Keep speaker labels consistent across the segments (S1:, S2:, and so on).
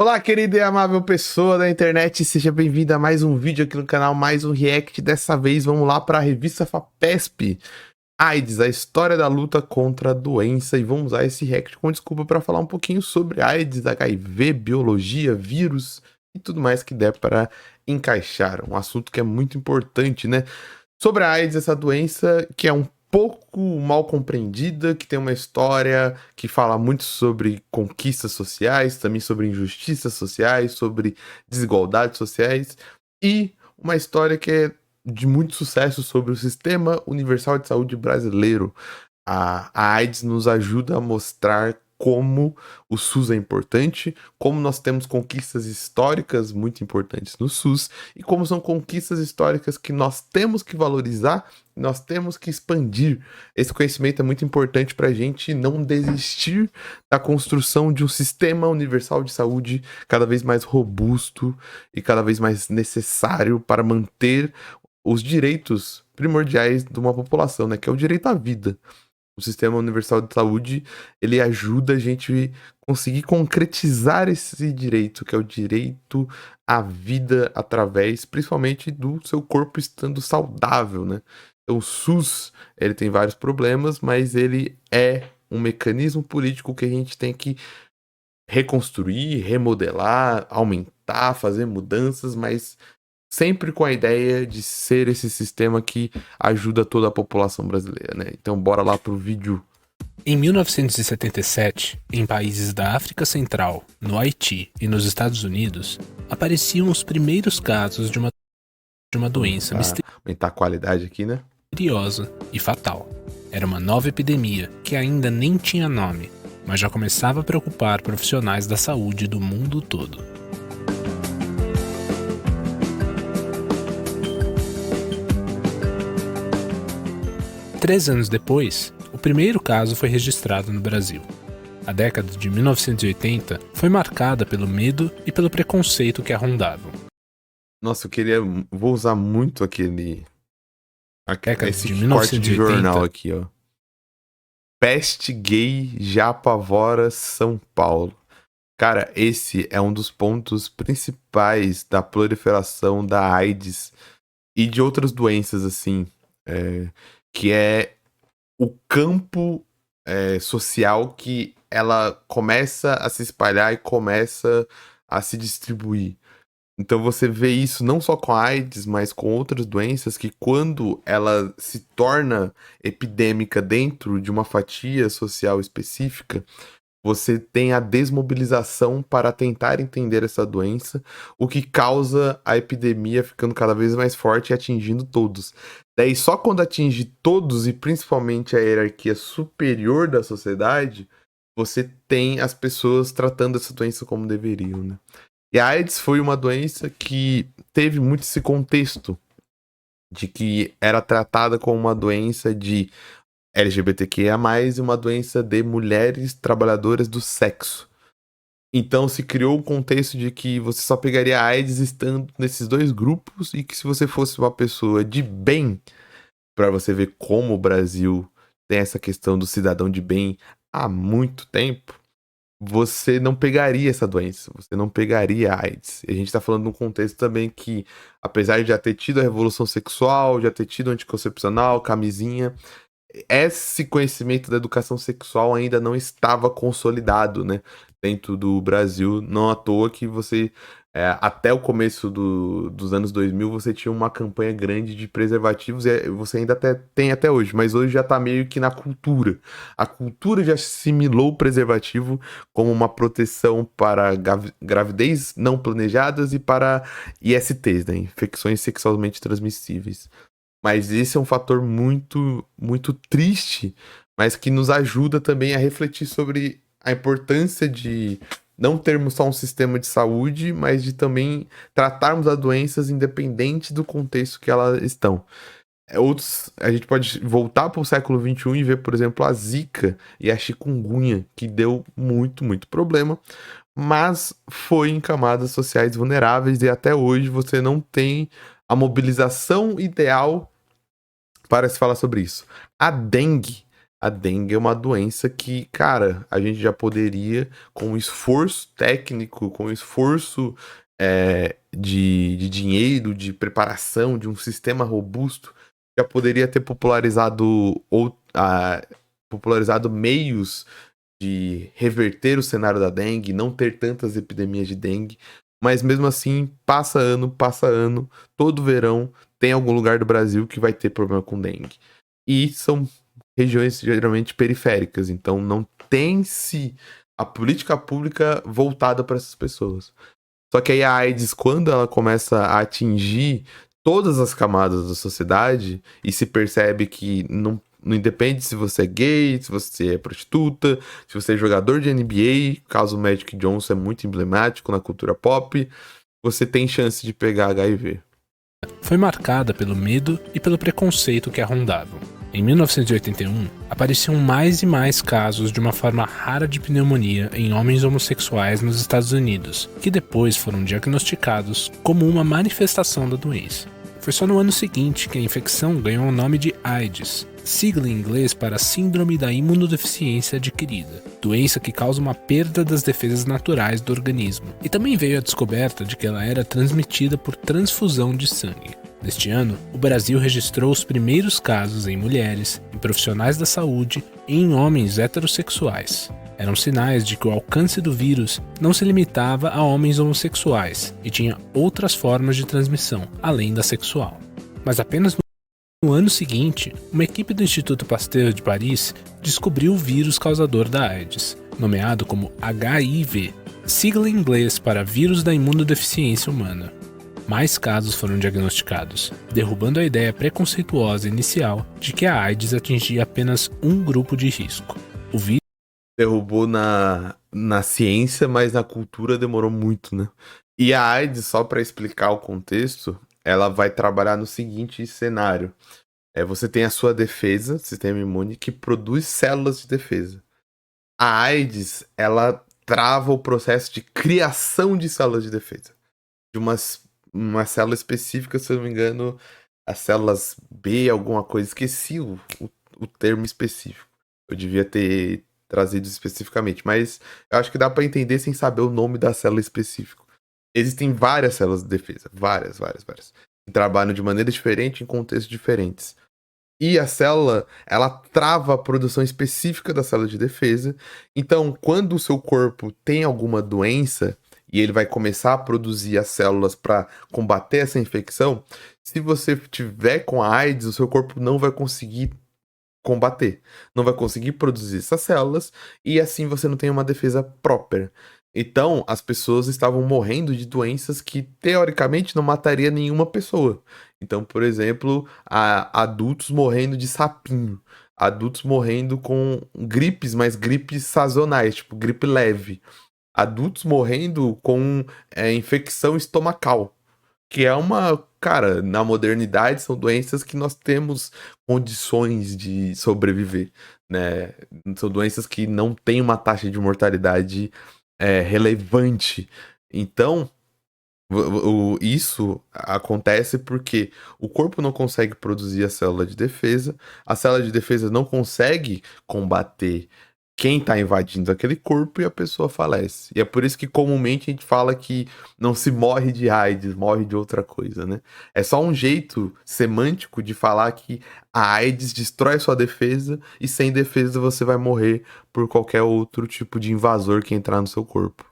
S1: Olá, querida e amável pessoa da internet, seja bem-vinda a mais um vídeo aqui no canal, mais um react. Dessa vez vamos lá para a revista FAPESP, AIDS, a história da luta contra a doença, e vamos usar esse react como desculpa para falar um pouquinho sobre AIDS, HIV, biologia, vírus e tudo mais que der para encaixar. Um assunto que é muito importante, né? Sobre a AIDS, essa doença que é um pouco mal compreendida, que tem uma história que fala muito sobre conquistas sociais, também sobre injustiças sociais, sobre desigualdades sociais, e uma história que é de muito sucesso sobre o Sistema Universal de Saúde brasileiro. A AIDS nos ajuda a mostrar como o SUS é importante, como nós temos conquistas históricas muito importantes no SUS e como são conquistas históricas que nós temos que valorizar, nós temos que expandir. Esse conhecimento é muito importante para a gente não desistir da construção de um sistema universal de saúde cada vez mais robusto e cada vez mais necessário para manter os direitos primordiais de uma população, né, que é o direito à vida. O Sistema Universal de Saúde, ele ajuda a gente conseguir concretizar esse direito, que é o direito à vida através, principalmente, do seu corpo estando saudável, né? Então, o SUS, ele tem vários problemas, mas ele é um mecanismo político que a gente tem que reconstruir, remodelar, aumentar, fazer mudanças, mas sempre com a ideia de ser esse sistema que ajuda toda a população brasileira, né? Então bora lá pro vídeo.
S2: Em 1977, em países da África Central, no Haiti e nos Estados Unidos, apareciam os primeiros casos de uma doença
S1: Aumentar a qualidade aqui, né?
S2: misteriosa e fatal. Era uma nova epidemia que ainda nem tinha nome, mas já começava a preocupar profissionais da saúde do mundo todo. Três anos depois, o primeiro caso foi registrado no Brasil. A década de 1980 foi marcada pelo medo e pelo preconceito que a rondavam.
S1: Nossa, vou usar muito
S2: Década
S1: esse
S2: de
S1: corte de
S2: 1980.
S1: jornal aqui, ó. Peste gay já apavora São Paulo. Cara, esse é um dos pontos principais da proliferação da AIDS e de outras doenças, assim, que é o campo social que ela começa a se espalhar e começa a se distribuir. Então você vê isso não só com a AIDS, mas com outras doenças que quando ela se torna epidêmica dentro de uma fatia social específica, você tem a desmobilização para tentar entender essa doença, o que causa a epidemia ficando cada vez mais forte e atingindo todos. Daí, só quando atinge todos, e principalmente a hierarquia superior da sociedade, você tem as pessoas tratando essa doença como deveriam, né? E a AIDS foi uma doença que teve muito esse contexto de que era tratada como uma doença de LGBTQIA+, e uma doença de mulheres trabalhadoras do sexo. Então se criou um contexto de que você só pegaria a AIDS estando nesses dois grupos e que se você fosse uma pessoa de bem, para você ver como o Brasil tem essa questão do cidadão de bem há muito tempo, você não pegaria essa doença, você não pegaria a AIDS. E a gente tá falando num contexto também que, apesar de já ter tido a revolução sexual, já ter tido anticoncepcional, camisinha, esse conhecimento da educação sexual ainda não estava consolidado, né, dentro do Brasil. Não à toa que você, até o começo dos anos 2000, você tinha uma campanha grande de preservativos, e você ainda tem até hoje, mas hoje já tá meio que na cultura. A cultura já assimilou o preservativo como uma proteção para gravidez não planejadas e para ISTs, né, infecções sexualmente transmissíveis. Mas esse é um fator muito, muito triste, mas que nos ajuda também a refletir sobre a importância de não termos só um sistema de saúde, mas de também tratarmos as doenças independente do contexto que elas estão. A gente pode voltar para o século XXI e ver, por exemplo, a Zika e a chikungunya, que deu muito, muito problema, mas foi em camadas sociais vulneráveis e até hoje você não tem a mobilização ideal para se falar sobre isso. A dengue A dengue é uma doença que, cara, a gente já poderia, com esforço técnico, com esforço de dinheiro, de preparação, de um sistema robusto, já poderia ter popularizado meios de reverter o cenário da dengue, não ter tantas epidemias de dengue. Mas mesmo assim, passa ano, todo verão tem algum lugar do Brasil que vai ter problema com dengue. E são regiões geralmente periféricas, então não tem-se a política pública voltada para essas pessoas. Só que aí a AIDS, quando ela começa a atingir todas as camadas da sociedade e se percebe que não independe se você é gay, se você é prostituta, se você é jogador de NBA, caso Magic Johnson é muito emblemático na cultura pop, você tem chance de pegar HIV.
S2: Foi marcada pelo medo e pelo preconceito que a rondavam. Em 1981, apareciam mais e mais casos de uma forma rara de pneumonia em homens homossexuais nos Estados Unidos, que depois foram diagnosticados como uma manifestação da doença. Foi só no ano seguinte que a infecção ganhou o nome de AIDS, sigla em inglês para Síndrome da Imunodeficiência Adquirida, doença que causa uma perda das defesas naturais do organismo. E também veio a descoberta de que ela era transmitida por transfusão de sangue. Neste ano, o Brasil registrou os primeiros casos em mulheres, em profissionais da saúde e em homens heterossexuais. Eram sinais de que o alcance do vírus não se limitava a homens homossexuais e tinha outras formas de transmissão, além da sexual. Mas apenas no ano seguinte, uma equipe do Instituto Pasteur de Paris descobriu o vírus causador da AIDS, nomeado como HIV, sigla em inglês para Vírus da Imunodeficiência Humana. Mais casos foram diagnosticados, derrubando a ideia preconceituosa inicial de que a AIDS atingia apenas um grupo de risco. O vírus
S1: derrubou na ciência, mas na cultura demorou muito, né? E a AIDS, só para explicar o contexto, ela vai trabalhar no seguinte cenário. Você tem a sua defesa, sistema imune, que produz células de defesa. A AIDS, ela trava o processo de criação de células de defesa. De uma célula específica, se eu não me engano, as células B, alguma coisa. Esqueci o termo específico. Eu devia ter trazido especificamente, mas eu acho que dá para entender sem saber o nome da célula específica. Existem várias células de defesa, várias, que trabalham de maneira diferente em contextos diferentes. E a célula, ela trava a produção específica da célula de defesa. Então, quando o seu corpo tem alguma doença e ele vai começar a produzir as células para combater essa infecção, se você tiver com a AIDS, o seu corpo não vai conseguir combater, não vai conseguir produzir essas células e assim você não tem uma defesa própria. Então, as pessoas estavam morrendo de doenças que, teoricamente, não mataria nenhuma pessoa. Então, por exemplo, adultos morrendo de sapinho, adultos morrendo com gripes, mas gripes sazonais, tipo gripe leve. Adultos morrendo com infecção estomacal, que é cara, na modernidade são doenças que nós temos condições de sobreviver, né? São doenças que não têm uma taxa de mortalidade relevante. Então, isso acontece porque o corpo não consegue produzir a célula de defesa não consegue combater quem está invadindo aquele corpo e a pessoa falece. E é por isso que comumente a gente fala que não se morre de AIDS, morre de outra coisa, né? É só um jeito semântico de falar que a AIDS destrói a sua defesa e sem defesa você vai morrer por qualquer outro tipo de invasor que entrar no seu corpo.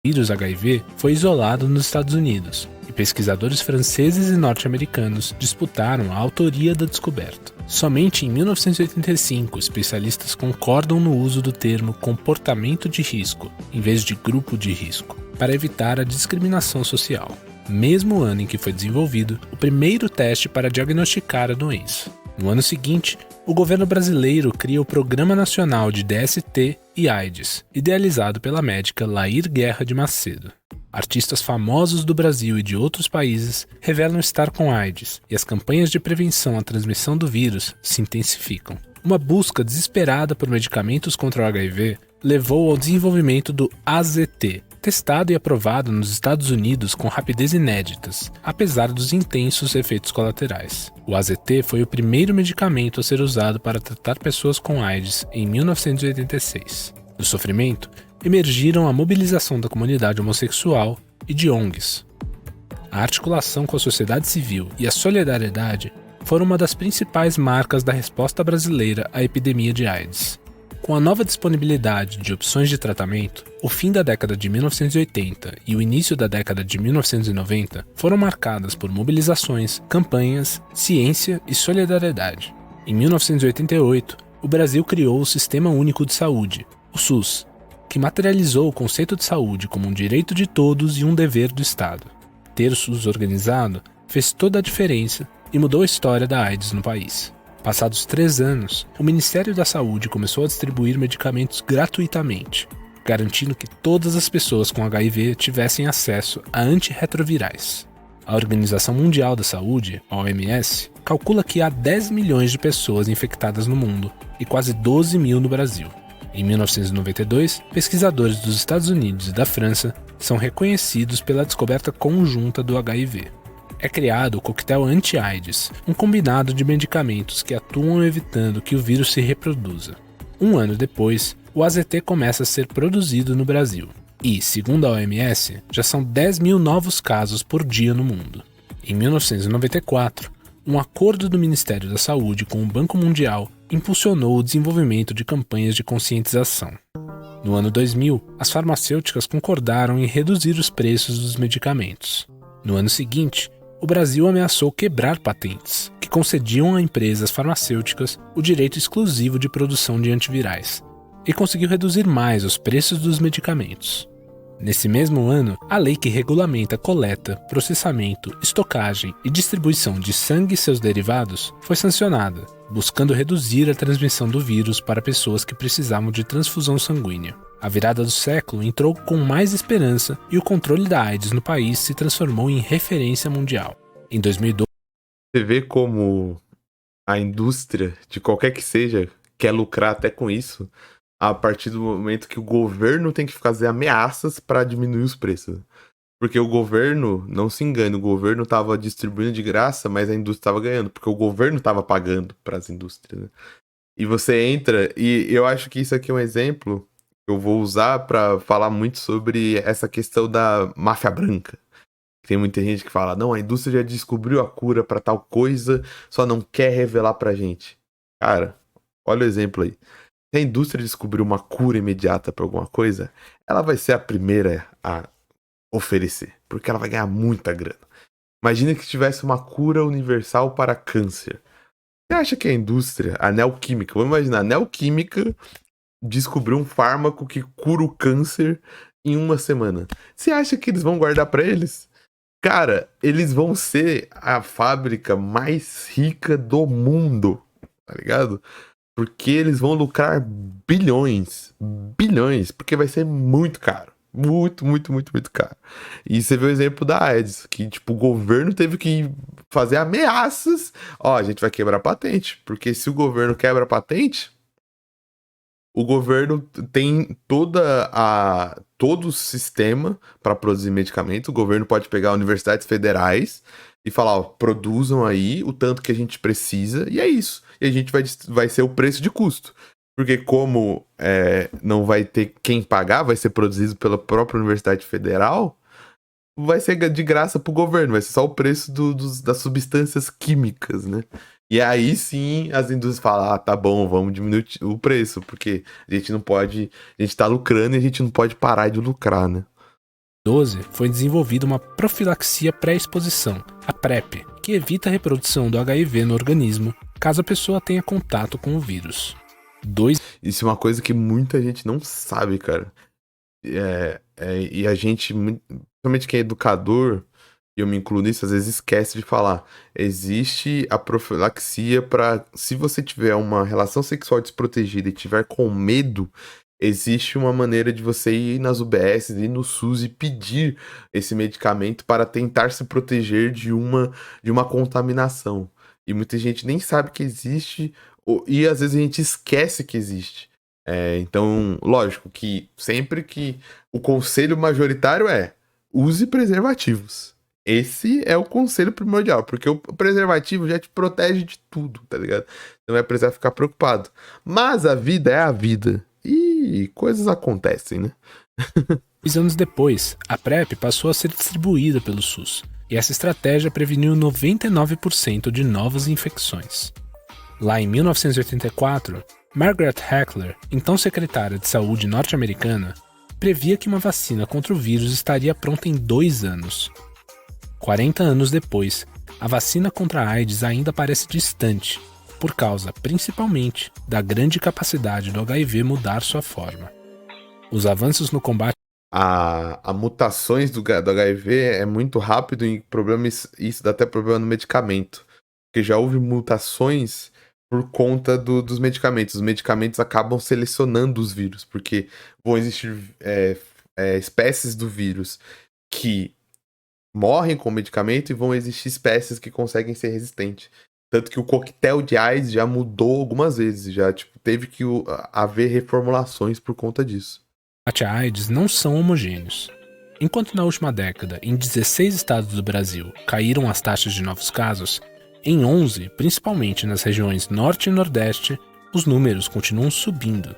S2: O vírus HIV foi isolado nos Estados Unidos, e pesquisadores franceses e norte-americanos disputaram a autoria da descoberta. Somente em 1985, especialistas concordam no uso do termo comportamento de risco, em vez de grupo de risco, para evitar a discriminação social. Mesmo ano em que foi desenvolvido o primeiro teste para diagnosticar a doença. No ano seguinte, o governo brasileiro cria o Programa Nacional de DST e AIDS, idealizado pela médica Lair Guerra de Macedo. Artistas famosos do Brasil e de outros países revelam estar com AIDS, e as campanhas de prevenção à transmissão do vírus se intensificam. Uma busca desesperada por medicamentos contra o HIV levou ao desenvolvimento do AZT, testado e aprovado nos Estados Unidos com rapidez inéditas, apesar dos intensos efeitos colaterais. O AZT foi o primeiro medicamento a ser usado para tratar pessoas com AIDS em 1986. Do sofrimento, emergiram a mobilização da comunidade homossexual e de ONGs. A articulação com a sociedade civil e a solidariedade foram uma das principais marcas da resposta brasileira à epidemia de AIDS. Com a nova disponibilidade de opções de tratamento, o fim da década de 1980 e o início da década de 1990 foram marcadas por mobilizações, campanhas, ciência e solidariedade. Em 1988, o Brasil criou o Sistema Único de Saúde, o SUS, que materializou o conceito de saúde como um direito de todos e um dever do Estado. Ter o SUS organizado fez toda a diferença e mudou a história da AIDS no país. Passados 3 anos, o Ministério da Saúde começou a distribuir medicamentos gratuitamente, garantindo que todas as pessoas com HIV tivessem acesso a antirretrovirais. A Organização Mundial da Saúde, a OMS, calcula que há 10 milhões de pessoas infectadas no mundo e quase 12 mil no Brasil. Em 1992, pesquisadores dos Estados Unidos e da França são reconhecidos pela descoberta conjunta do HIV. É criado o coquetel anti-AIDS, um combinado de medicamentos que atuam evitando que o vírus se reproduza. Um ano depois, o AZT começa a ser produzido no Brasil. E, segundo a OMS, já são 10 mil novos casos por dia no mundo. Em 1994, um acordo do Ministério da Saúde com o Banco Mundial impulsionou o desenvolvimento de campanhas de conscientização. No ano 2000, as farmacêuticas concordaram em reduzir os preços dos medicamentos. No ano seguinte, o Brasil ameaçou quebrar patentes, que concediam a empresas farmacêuticas o direito exclusivo de produção de antivirais, e conseguiu reduzir mais os preços dos medicamentos. Nesse mesmo ano, a lei que regulamenta a coleta, processamento, estocagem e distribuição de sangue e seus derivados foi sancionada, buscando reduzir a transmissão do vírus para pessoas que precisavam de transfusão sanguínea. A virada do século entrou com mais esperança e o controle da AIDS no país se transformou em referência mundial. Em 2012,
S1: Você vê como a indústria, de qualquer que seja, quer lucrar até com isso, a partir do momento que o governo tem que fazer ameaças para diminuir os preços. Porque o governo, não se engane, o governo estava distribuindo de graça, mas a indústria estava ganhando, porque o governo estava pagando para as indústrias. Né? E você entra, e eu acho que isso aqui é um exemplo que eu vou usar para falar muito sobre essa questão da máfia branca. Tem muita gente que fala, não, a indústria já descobriu a cura para tal coisa, só não quer revelar pra gente. Cara, olha o exemplo aí. Se a indústria descobrir uma cura imediata para alguma coisa, ela vai ser a primeira a oferecer, porque ela vai ganhar muita grana. Imagina que tivesse uma cura universal para câncer. Você acha que a indústria, a Neoquímica, vamos imaginar, a Neoquímica descobriu um fármaco que cura o câncer em 1 semana. Você acha que eles vão guardar para eles? Cara, eles vão ser a fábrica mais rica do mundo, tá ligado? Porque eles vão lucrar bilhões, porque vai ser muito caro. Muito, muito, muito, muito caro. E você vê o exemplo da AIDS, que tipo, o governo teve que fazer ameaças. Ó, a gente vai quebrar a patente, porque se o governo quebra a patente, o governo tem todo o sistema para produzir medicamento. O governo pode pegar universidades federais e falar, ó, produzam aí o tanto que a gente precisa, e é isso. E a gente vai ser o preço de custo. Porque como não vai ter quem pagar, vai ser produzido pela própria Universidade Federal, vai ser de graça pro governo, vai ser só o preço das substâncias químicas, né? E aí sim as indústrias falam, tá bom, vamos diminuir o preço, porque a gente não pode, a gente tá lucrando e a gente não pode parar de lucrar, né?
S2: 2012, foi desenvolvida uma profilaxia pré-exposição, a PrEP, que evita a reprodução do HIV no organismo caso a pessoa tenha contato com o vírus.
S1: Isso é uma coisa que muita gente não sabe, cara. E a gente, principalmente quem é educador, e eu me incluo nisso, às vezes esquece de falar. Existe a profilaxia para, se você tiver uma relação sexual desprotegida e tiver com medo, existe uma maneira de você ir nas UBS, ir no SUS e pedir esse medicamento para tentar se proteger de uma contaminação. E muita gente nem sabe que existe, e às vezes a gente esquece que existe. Então, lógico que sempre que o conselho majoritário é use preservativos. Esse é o conselho primordial, porque o preservativo já te protege de tudo, tá ligado? Não vai precisar ficar preocupado. Mas a vida é a vida. E coisas acontecem, né?
S2: 2 anos depois, a PrEP passou a ser distribuída pelo SUS, e essa estratégia preveniu 99% de novas infecções. Lá em 1984, Margaret Heckler, então secretária de saúde norte-americana, previa que uma vacina contra o vírus estaria pronta em 2 anos. 40 anos depois, a vacina contra a AIDS ainda parece distante, por causa, principalmente, da grande capacidade do HIV mudar sua forma. Os avanços no combate
S1: A mutações do HIV é muito rápido e isso dá até problema no medicamento. Porque já houve mutações por conta dos medicamentos. Os medicamentos acabam selecionando os vírus, porque vão existir espécies do vírus que morrem com o medicamento e vão existir espécies que conseguem ser resistentes. Tanto que o coquetel de AIDS já mudou algumas vezes, já teve que haver reformulações por conta disso.
S2: à AIDS não são homogêneos. Enquanto na última década, em 16 estados do Brasil, caíram as taxas de novos casos, em 11, principalmente nas regiões Norte e Nordeste, os números continuam subindo.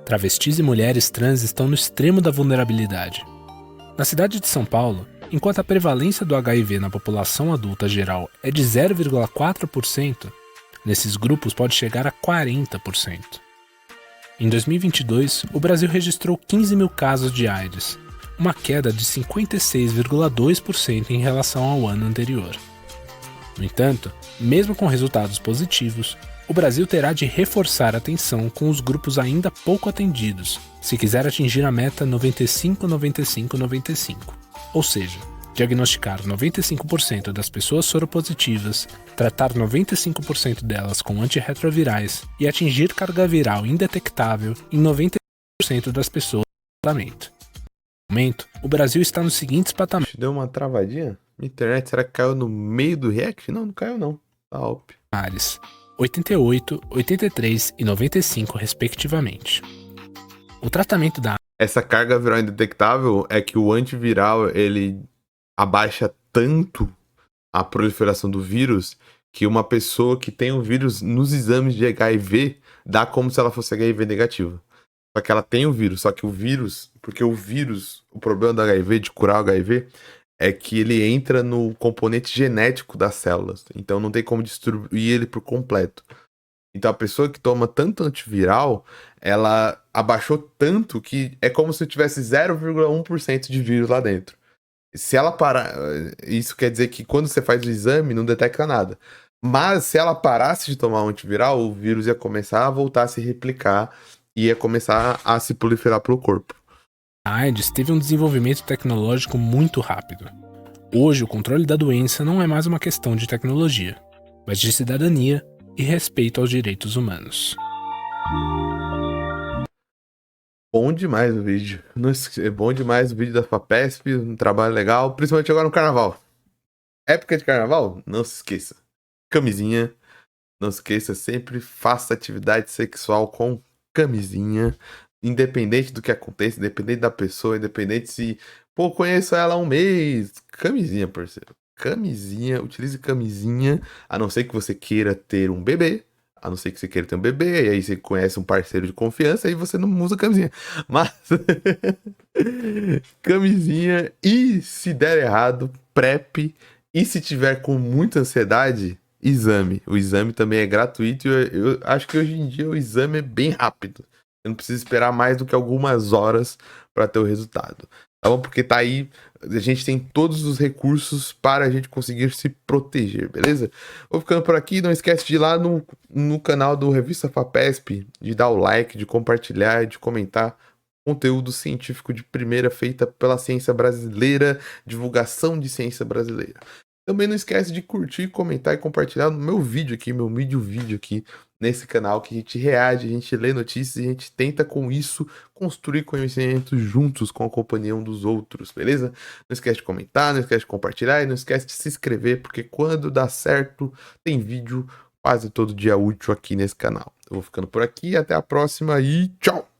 S2: Travestis e mulheres trans estão no extremo da vulnerabilidade. Na cidade de São Paulo, enquanto a prevalência do HIV na população adulta geral é de 0,4%, nesses grupos pode chegar a 40%. Em 2022, o Brasil registrou 15 mil casos de AIDS, uma queda de 56,2% em relação ao ano anterior. No entanto, mesmo com resultados positivos, o Brasil terá de reforçar a atenção com os grupos ainda pouco atendidos, se quiser atingir a meta 95-95-95, ou seja, diagnosticar 95% das pessoas soropositivas, tratar 95% delas com antirretrovirais e atingir carga viral indetectável em 90% das pessoas no tratamento. No momento, o Brasil está nos seguintes patamares.
S1: Deu uma travadinha? Minha internet, será que caiu no meio do react? Não, não caiu não. Tá óbvio.
S2: 88, 83 e 95, respectivamente. O tratamento da
S1: essa carga viral indetectável é que o antiviral ele abaixa tanto a proliferação do vírus que uma pessoa que tem o vírus nos exames de HIV dá como se ela fosse HIV negativa. Só que ela tem o vírus, só que o vírus, porque o problema do HIV, de curar o HIV, é que ele entra no componente genético das células. Então não tem como destruir ele por completo. Então a pessoa que toma tanto antiviral, ela abaixou tanto que é como se tivesse 0,1% de vírus lá dentro. Se ela parar, isso quer dizer que quando você faz o exame não detecta nada. Mas se ela parasse de tomar um antiviral, o vírus ia começar a voltar a se replicar e ia começar a se proliferar pelo corpo.
S2: A AIDS teve um desenvolvimento tecnológico muito rápido. Hoje, o controle da doença não é mais uma questão de tecnologia, mas de cidadania e respeito aos direitos humanos.
S1: Bom demais o vídeo. É bom demais o vídeo da FAPESP, um trabalho legal, principalmente agora no carnaval. Época de carnaval, não se esqueça. Camisinha, não se esqueça, sempre faça atividade sexual com camisinha. Independente do que aconteça, independente da pessoa, independente se, pô, conheço ela há um mês. Camisinha, parceiro. Camisinha, utilize camisinha, a não ser que você queira ter um bebê. A não ser que você queira ter um bebê, e aí você conhece um parceiro de confiança, e você não usa camisinha. Mas, camisinha, e se der errado, PrEP, e se tiver com muita ansiedade, exame. O exame também é gratuito, e eu acho que hoje em dia o exame é bem rápido. Você não precisa esperar mais do que algumas horas para ter o resultado. Tá bom? Porque tá aí, a gente tem todos os recursos para a gente conseguir se proteger, beleza? Vou ficando por aqui, não esquece de ir lá no canal do Revista FAPESP, de dar o like, de compartilhar, de comentar conteúdo científico de primeira feita pela ciência brasileira, divulgação de ciência brasileira. Também não esquece de curtir, comentar e compartilhar no meu vídeo aqui, meu vídeo aqui nesse canal, que a gente reage, a gente lê notícias e a gente tenta com isso construir conhecimento juntos com a companhia um dos outros, beleza? Não esquece de comentar, não esquece de compartilhar e não esquece de se inscrever, porque quando dá certo, tem vídeo quase todo dia útil aqui nesse canal. Eu vou ficando por aqui, até a próxima e tchau!